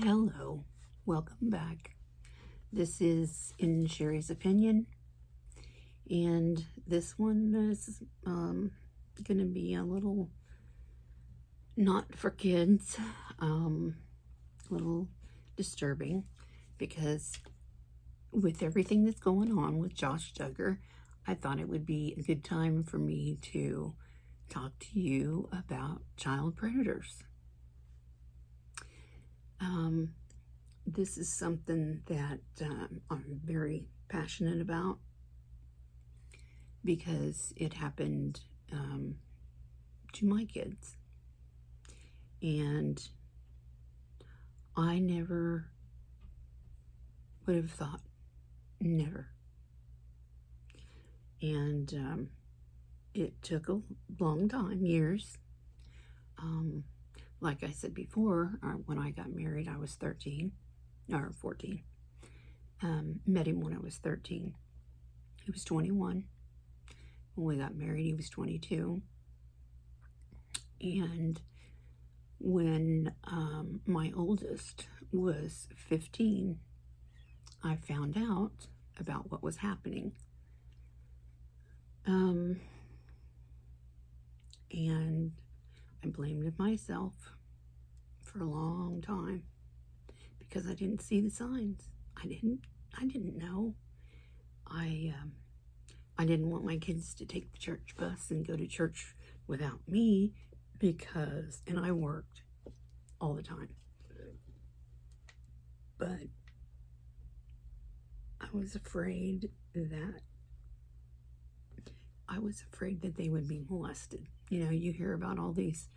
Hello, welcome back. This is In Sherry's Opinion, and this one is going to be a little not for kids, a little disturbing, because with everything that's going on with Josh Duggar, I thought it would be a good time for me to talk to you about child predators. This is something that I'm very passionate about because it happened to my kids, and I never would have thought, never. And it took a long time, years. Like I said before, when I got married, I was 13 or 14. Met him when I was 13. He was 21. When we got married, he was 22. And when my oldest was 15, I found out about what was happening. And I blamed myself for a long time because I didn't see the signs. I didn't know. I didn't want my kids to take the church bus and go to church without me and I worked all the time. But I was afraid that they would be molested. You know, you hear about all these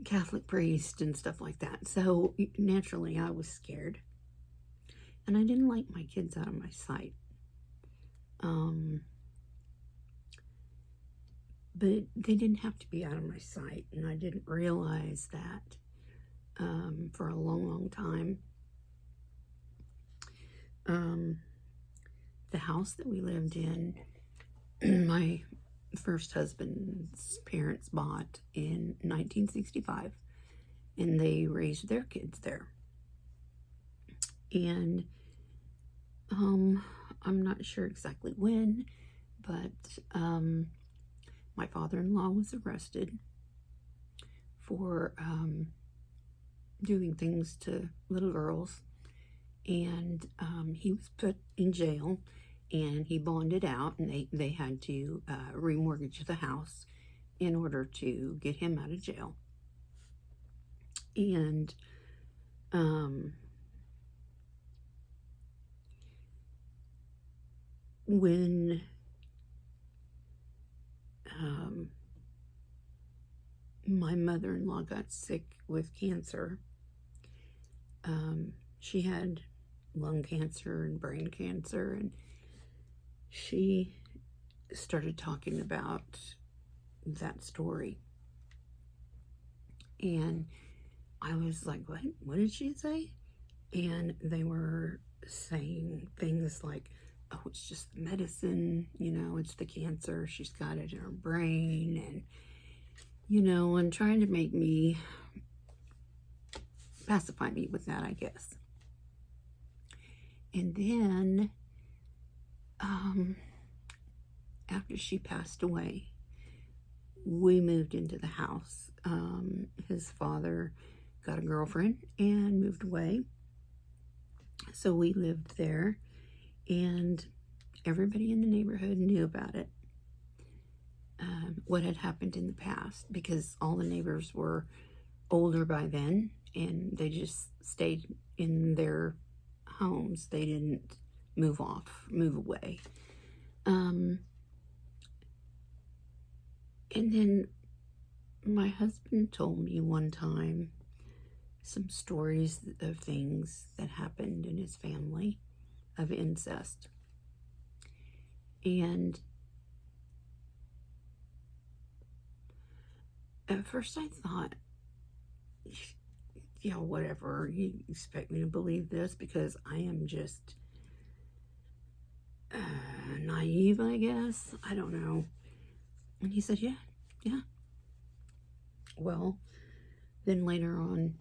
Catholic priests and stuff like that. So naturally I was scared. And I didn't like my kids out of my sight. But they didn't have to be out of my sight. And I didn't realize that for a long, long time. The house that we lived in, my first husband's parents bought in 1965, and they raised their kids there. And I'm not sure exactly when, but my father-in-law was arrested for doing things to little girls, and he was put in jail, and he bonded out, and they had to remortgage the house in order to get him out of jail. And when my mother-in-law got sick with cancer, she had lung cancer and brain cancer, and she started talking about that story. And I was like, what did she say? And they were saying things like, oh, it's just medicine, you know, it's the cancer, she's got it in her brain, and, you know, and trying to make me, pacify me with that, I guess. And then, after she passed away, we moved into the house. His father got a girlfriend and moved away. So we lived there, and everybody in the neighborhood knew about it. What had happened in the past, because all the neighbors were older by then, and they just stayed in their homes. They didn't move away. And then my husband told me one time some stories of things that happened in his family of incest. And at first I thought, yeah, whatever, you expect me to believe this because I am just naive, I guess. I don't know. And he said, yeah. Well, then later on,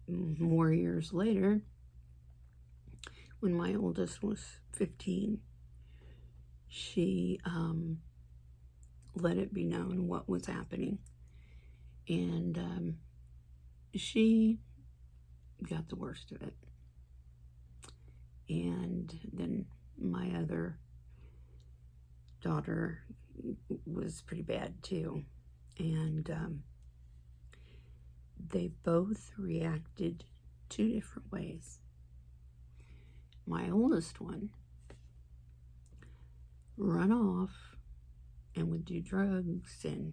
more years later, when my oldest was 15, she let it be known what was happening. And she got the worst of it. And then my other daughter was pretty bad too. And they both reacted two different ways. My oldest one run off and would do drugs and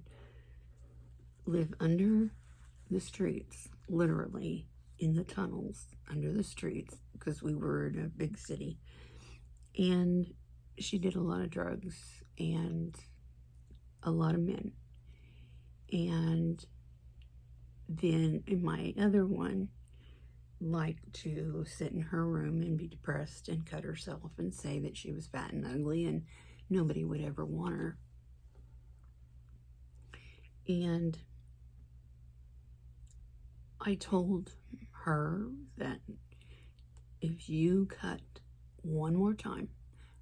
live under the streets, literally in the tunnels under the streets, because we were in a big city. And she did a lot of drugs and a lot of men. And then my other one liked to sit in her room and be depressed and cut herself and say that she was fat and ugly and nobody would ever want her. And I told her that if you cut one more time,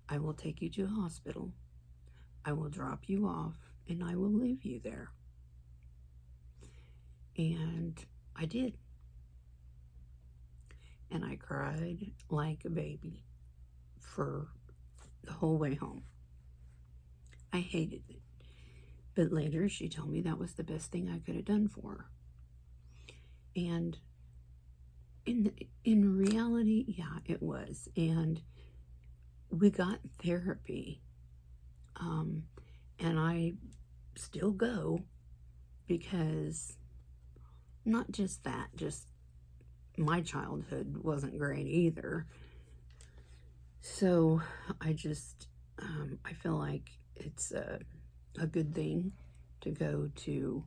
I will take you to a hospital, I will drop you off, and I will leave you there. And I did. And I cried like a baby for the whole way home. I hated it. But later she told me that was the best thing I could have done for her. And in reality, yeah, it was. And we got therapy. And I still go because not just that, just my childhood wasn't great either. So I just, I feel like it's a good thing to go to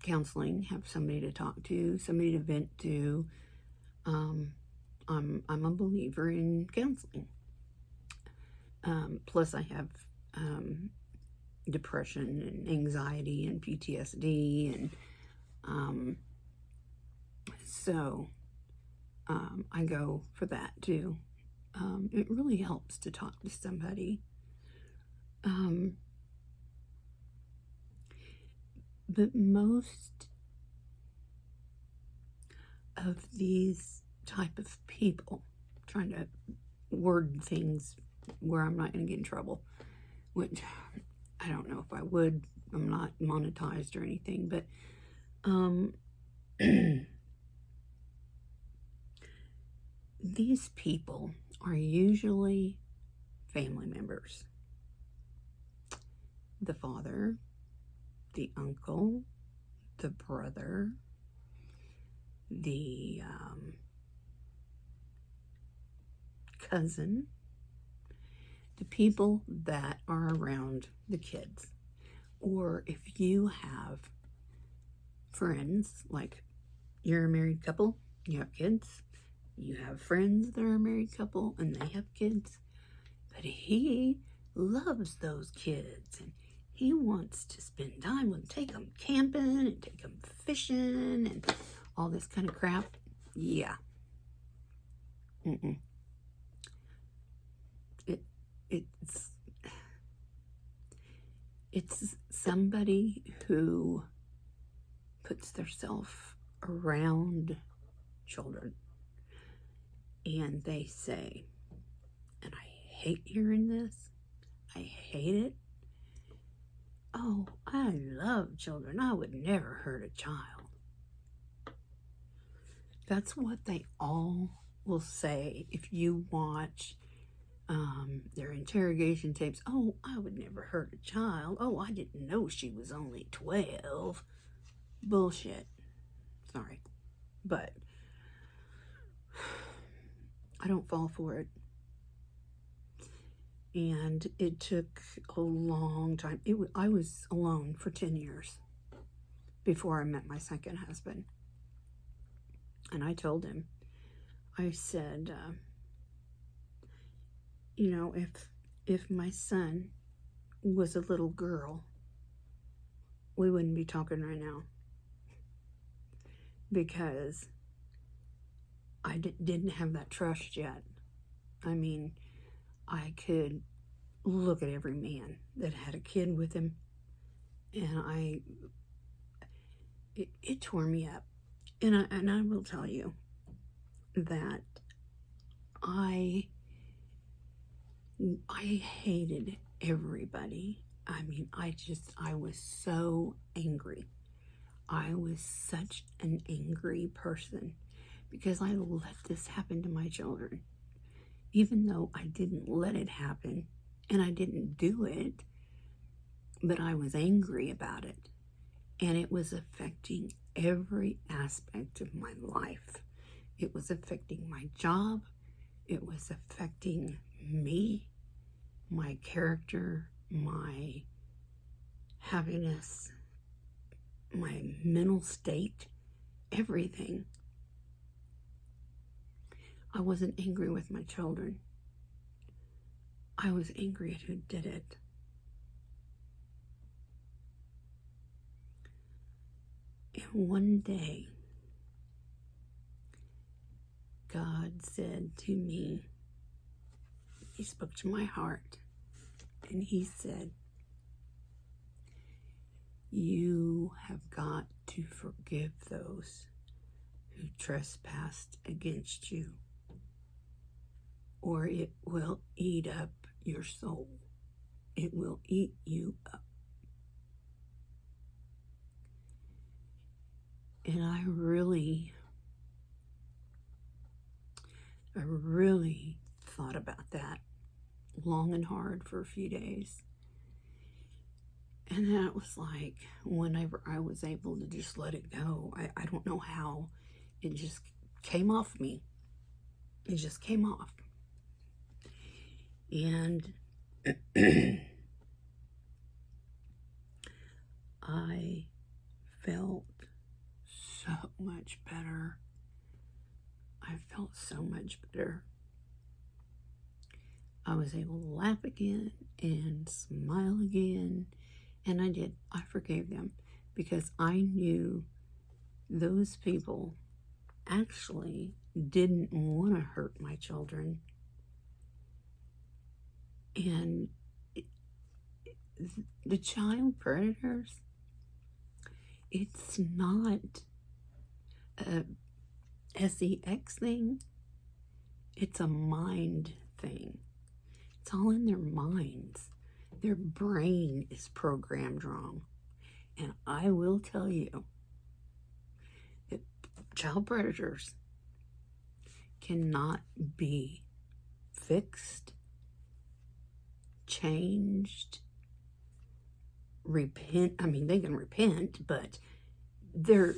counseling, have somebody to talk to, somebody to vent to. I'm a believer in counseling. Plus I have depression and anxiety and PTSD, and so I go for that too. It really helps to talk to somebody. But most of these type of people, trying to word things where I'm not going to get in trouble, which I don't know if I would. I'm not monetized or anything, but these people are usually family members. The father, the uncle, the brother, the cousin, the people that are around the kids. Or if you have friends, like you're a married couple, you have kids, you have friends that are a married couple and they have kids, but he loves those kids and he wants to spend time with them, take them camping and take them fishing and all this kind of crap. Yeah. It's somebody who puts themselves around children and they say, and I hate hearing this, I hate it, oh, I love children, I would never hurt a child. That's what they all will say if you watch their interrogation tapes. Oh, I would never hurt a child. Oh, I didn't know she was only 12. Bullshit. Sorry. But I don't fall for it. And it took a long time. I was alone for 10 years before I met my second husband. And I told him, I said, you know, if my son was a little girl, we wouldn't be talking right now. Because I didn't have that trust yet. I mean, I could look at every man that had a kid with him, and it tore me up. And I will tell you that I hated everybody. I mean, I was so angry. I was such an angry person because I let this happen to my children. Even though I didn't let it happen and I didn't do it, but I was angry about it. And it was affecting every aspect of my life. It was affecting my job. It was affecting me, my character, my happiness, my mental state, everything. I wasn't angry with my children. I was angry at who did it. And one day, God said to me, He spoke to my heart, and He said, you have got to forgive those who trespassed against you, or it will eat up your soul. It will eat you up. And I really thought about that long and hard for a few days. And then it was like, whenever I was able to just let it go, I don't know how, it just came off me. It just came off. And I felt so much better. I felt so much better. I was able to laugh again and smile again. And I did. I forgave them because I knew those people actually didn't want to hurt my children. And the child predators, it's not a sex thing. It's a mind thing. It's all in their minds. Their brain is programmed wrong. And I will tell you that child predators cannot be fixed, changed, repent. I mean, they can repent, but they're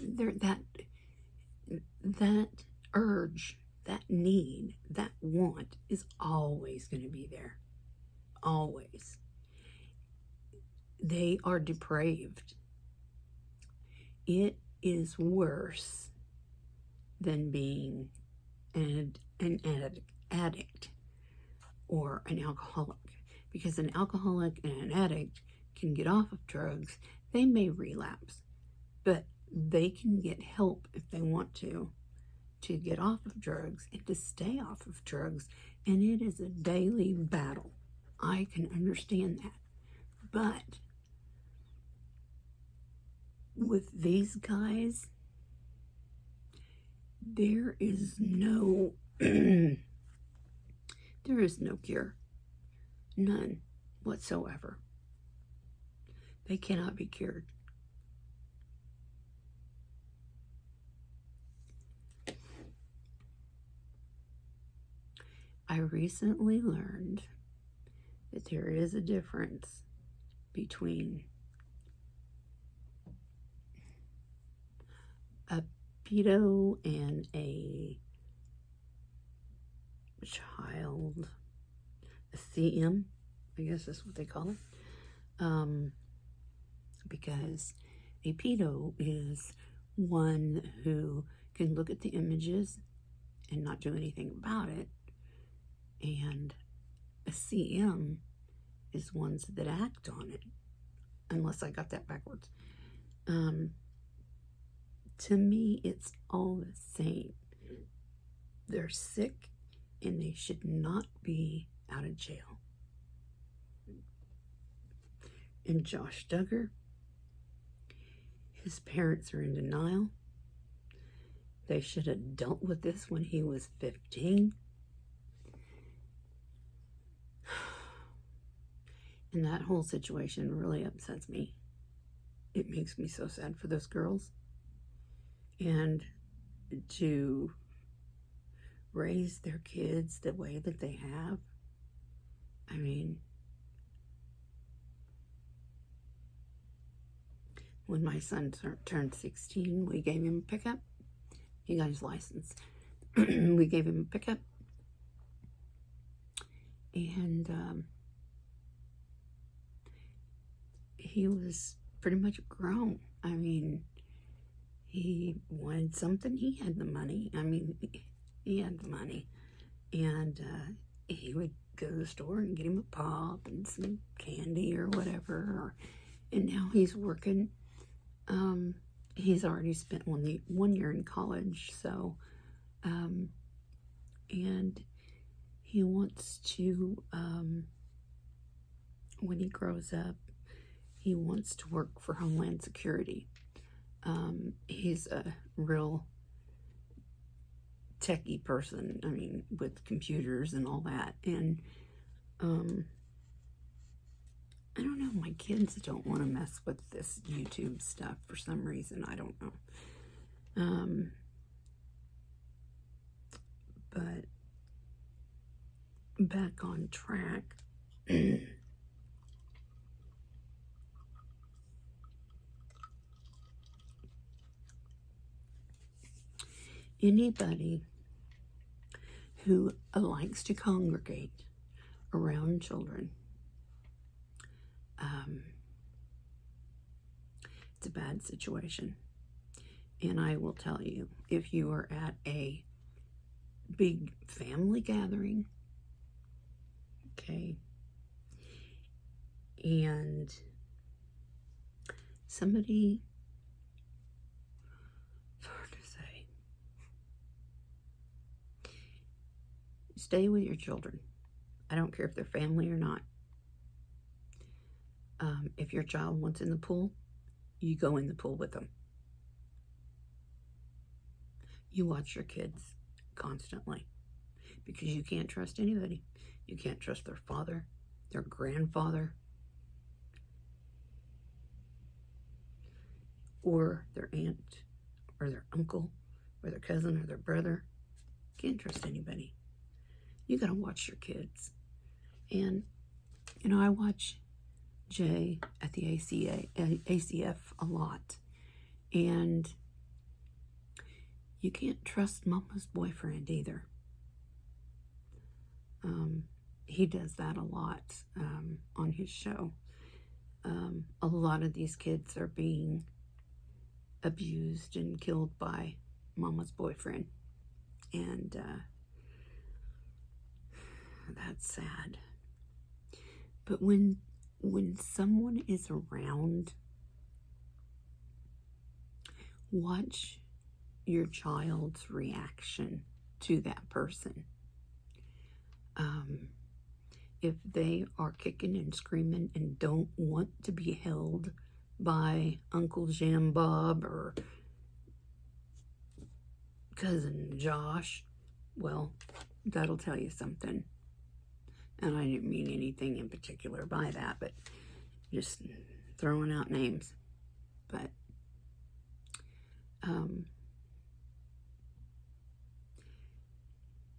that urge, that need, that want is always going to be there. Always. They are depraved. It is worse than being an addict or an alcoholic, because an alcoholic and an addict can get off of drugs. They may relapse, but they can get help if they want to get off of drugs and to stay off of drugs. And it is a daily battle. I can understand that. But with these guys, there is no there is no cure. None whatsoever. They cannot be cured. I recently learned that there is a difference between a pedo and a child, a CM, I guess that's what they call it. Because a pedo is one who can look at the images and not do anything about it. And a CM is ones that act on it, unless I got that backwards. To me, it's all the same. They're sick and they should not be out of jail. And Josh Duggar, his parents are in denial. They should have dealt with this when he was 15. And that whole situation really upsets me. It makes me so sad for those girls. And to raise their kids the way that they have, I mean, when my son turned 16, we gave him a pickup. He got his license. We gave him a pickup. And he was pretty much grown. I mean, he wanted something. He had the money. I mean, he had the money. And he would go to the store and get him a pop and some candy or whatever. And now he's working. He's already spent 1 year in college, so, and he wants to, when he grows up, he wants to work for Homeland Security. He's a real techie person, I mean, with computers and all that, and, I don't know, my kids don't want to mess with this YouTube stuff for some reason, I don't know. But back on track. Anybody who likes to congregate around children, it's a bad situation. And I will tell you, if you are at a big family gathering, okay, and somebody, it's hard to say, stay with your children. I don't care if they're family or not. If your child wants in the pool, you go in the pool with them. You watch your kids constantly, because you can't trust anybody. You can't trust their father, their grandfather, or their aunt, or their uncle, or their cousin, or their brother. Can't trust anybody. You gotta watch your kids. And, you know, I watch Jay at the ACF a lot. And you can't trust Mama's boyfriend either. He does that a lot on his show. A lot of these kids are being abused and killed by Mama's boyfriend. And that's sad. But when someone is around, watch your child's reaction to that person. If they are kicking and screaming and don't want to be held by Uncle Jim Bob or Cousin Josh, well, that'll tell you something. And I didn't mean anything in particular by that, but just throwing out names. But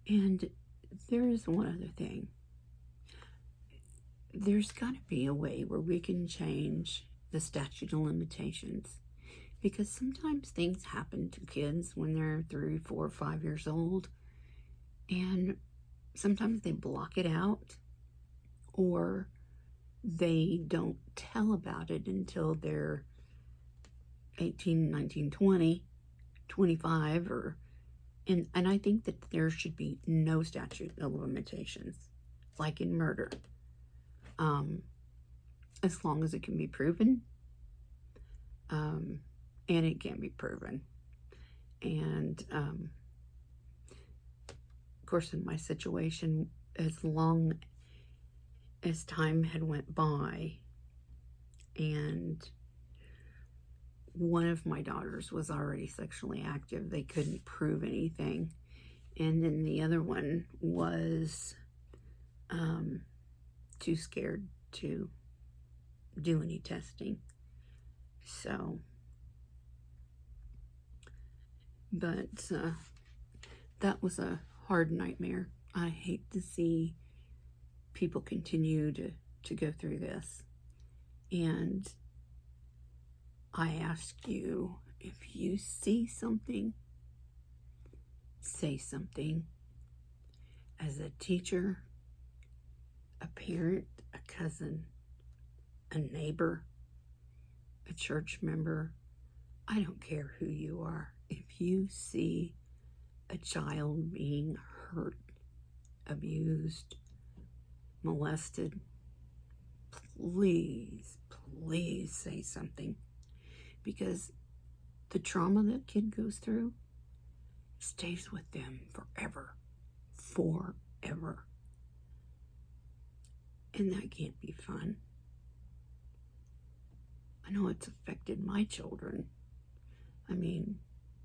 and there is one other thing. There's got to be a way where we can change the statute of limitations, because sometimes things happen to kids when they're 3, 4, 5 years old, and sometimes they block it out, or they don't tell about it until they're 18, 19, 20, 25, or and I think that there should be no statute of limitations, like in murder. As long as it can be proven, and it can be proven. And course, in my situation, as long as time had went by and one of my daughters was already sexually active, they couldn't prove anything. And then the other one was too scared to do any testing. So, but that was a hard nightmare. I hate to see people continue to go through this. And I ask you, if you see something, say something. As a teacher, a parent, a cousin, a neighbor, a church member, I don't care who you are. If you see a child being hurt, abused, molested, please, please say something. Because the trauma that kid goes through stays with them forever. Forever. And that can't be fun. I know it's affected my children. I mean,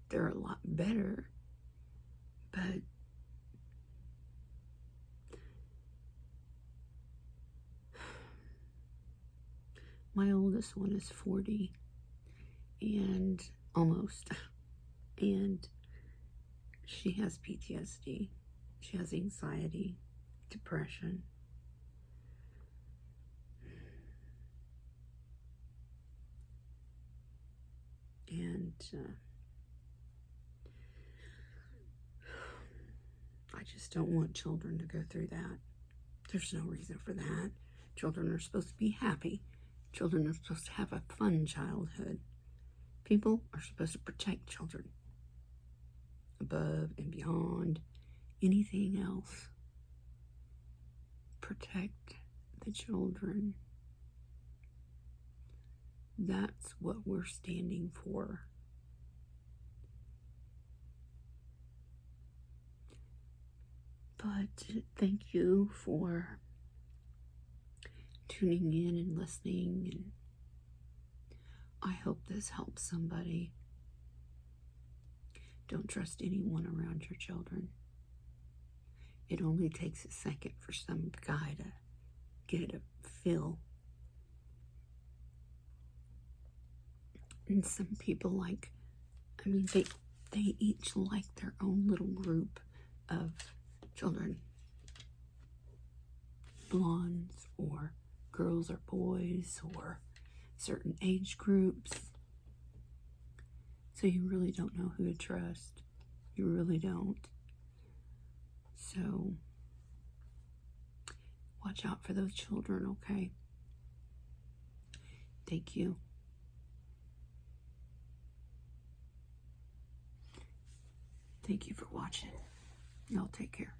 they're a lot better, but my oldest one is 40 and almost, and she has PTSD. She has anxiety, depression. And I just don't want children to go through that. There's no reason for that. Children are supposed to be happy. Children are supposed to have a fun childhood. People are supposed to protect children above and beyond anything else. Protect the children. That's what we're standing for. But thank you for tuning in and listening, and I hope this helps somebody. Don't trust anyone around your children. It only takes a second for some guy to get a feel. And some people they each like their own little group of children. Blondes or girls or boys or certain age groups. So you really don't know who to trust. You really don't. So watch out for those children, okay? Thank you. Thank you for watching. Y'all take care.